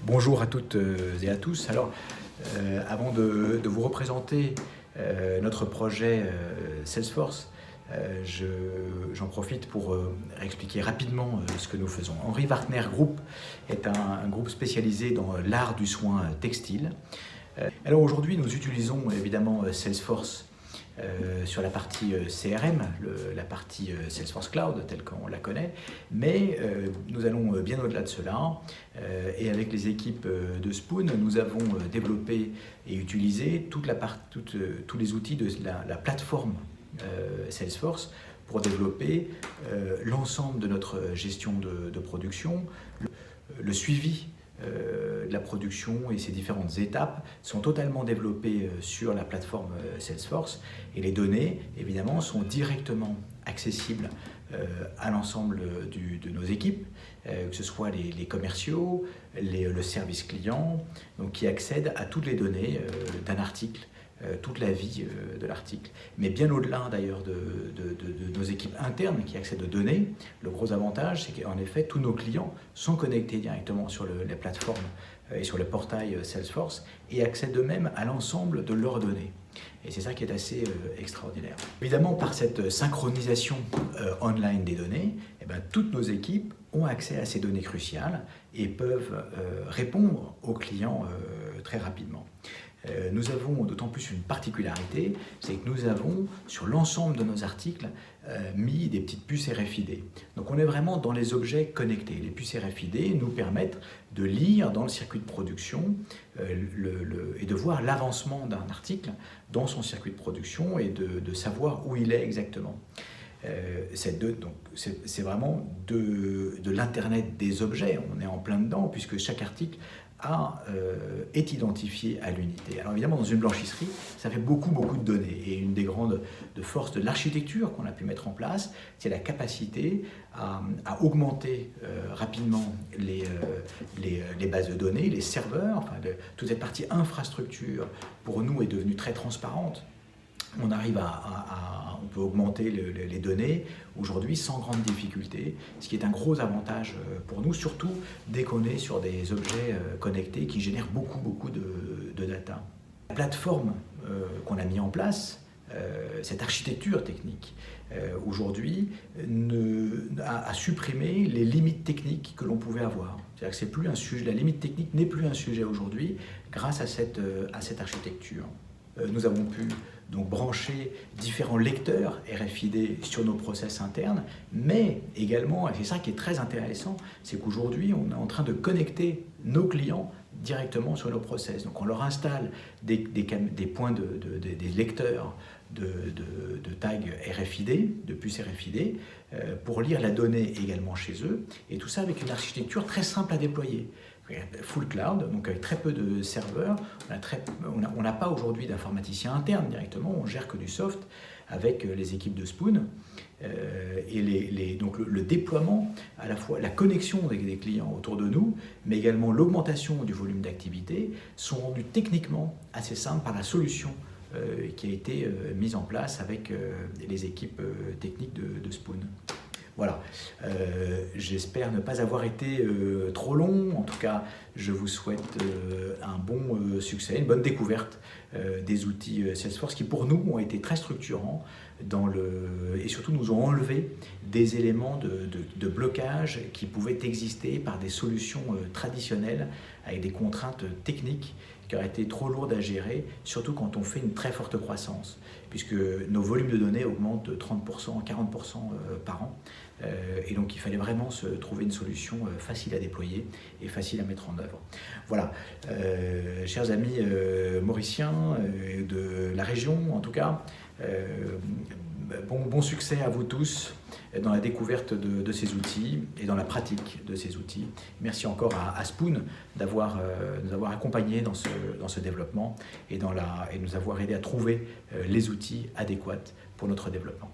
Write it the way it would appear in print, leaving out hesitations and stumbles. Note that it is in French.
Bonjour à toutes et à tous. Alors, avant de vous représenter notre projet Salesforce, j'en profite pour expliquer rapidement ce que nous faisons. Henri Wartner Group est un groupe spécialisé dans l'art du soin textile. Alors aujourd'hui, nous utilisons évidemment Salesforce sur la partie CRM, la partie Salesforce Cloud telle qu'on la connaît, mais nous allons bien au-delà de cela et avec les équipes de Spoon, nous avons développé et utilisé tous les outils de la plateforme Salesforce pour développer l'ensemble de notre gestion de production, le suivi de la production et ses différentes étapes sont totalement développées sur la plateforme Salesforce et les données évidemment sont directement accessibles à l'ensemble de nos équipes, que ce soit les commerciaux, le service client, donc qui accèdent à toutes les données d'un article, toute la vie de l'article. Mais bien au-delà d'ailleurs de nos équipes internes qui accèdent aux données, le gros avantage c'est qu'en effet tous nos clients sont connectés directement sur les plateformes et sur le portail Salesforce et accèdent eux-mêmes à l'ensemble de leurs données. Et c'est ça qui est assez extraordinaire. Évidemment, par cette synchronisation online des données, toutes nos équipes ont accès à ces données cruciales et peuvent répondre aux clients très rapidement. Nous avons d'autant plus une particularité, c'est que nous avons sur l'ensemble de nos articles mis des petites puces RFID. Donc on est vraiment dans les objets connectés. Les puces RFID nous permettent de lire dans le circuit de production et de voir l'avancement d'un article dans son circuit de production et de savoir où il est exactement. C'est vraiment de l'Internet des objets, on est en plein dedans puisque chaque article est identifié à l'unité. Alors évidemment, dans une blanchisserie, ça fait beaucoup de données. Et une des grandes forces de l'architecture qu'on a pu mettre en place, c'est la capacité à augmenter rapidement les bases de données, les serveurs, toute cette partie infrastructure, pour nous, est devenue très transparente. On arrive on peut augmenter les données aujourd'hui sans grande difficulté, ce qui est un gros avantage pour nous, surtout dès qu'on est sur des objets connectés qui génèrent beaucoup de data. La plateforme qu'on a mis en place, cette architecture technique, aujourd'hui a supprimé les limites techniques que l'on pouvait avoir. C'est-à-dire que c'est plus un sujet, la limite technique n'est plus un sujet aujourd'hui grâce à cette architecture. Nous avons pu donc brancher différents lecteurs RFID sur nos process internes, mais également, et c'est ça qui est très intéressant, c'est qu'aujourd'hui on est en train de connecter nos clients directement sur nos process. Donc on leur installe des lecteurs de tags RFID, de puces RFID, pour lire la donnée également chez eux, et tout ça avec une architecture très simple à déployer. Full cloud, donc avec très peu de serveurs, on n'a pas aujourd'hui d'informaticiens internes directement, on gère que du soft avec les équipes de Spoon et donc le déploiement, à la fois la connexion des clients autour de nous, mais également l'augmentation du volume d'activité sont rendus techniquement assez simples par la solution qui a été mise en place avec les équipes techniques de Spoon. Voilà, j'espère ne pas avoir été trop long. En tout cas, je vous souhaite un bon succès, une bonne découverte des outils Salesforce qui pour nous ont été très structurants et surtout nous ont enlevé des éléments de blocage qui pouvaient exister par des solutions traditionnelles avec des contraintes techniques qui auraient été trop lourdes à gérer, surtout quand on fait une très forte croissance, puisque nos volumes de données augmentent de 30%, 40% par an. Et donc il fallait vraiment se trouver une solution facile à déployer et facile à mettre en œuvre. Voilà, chers amis mauriciens de la région en tout cas, bon succès à vous tous dans la découverte de ces outils et dans la pratique de ces outils. Merci encore à Spoon de nous avoir accompagnés dans ce développement et nous avoir aidé à trouver les outils adéquats pour notre développement.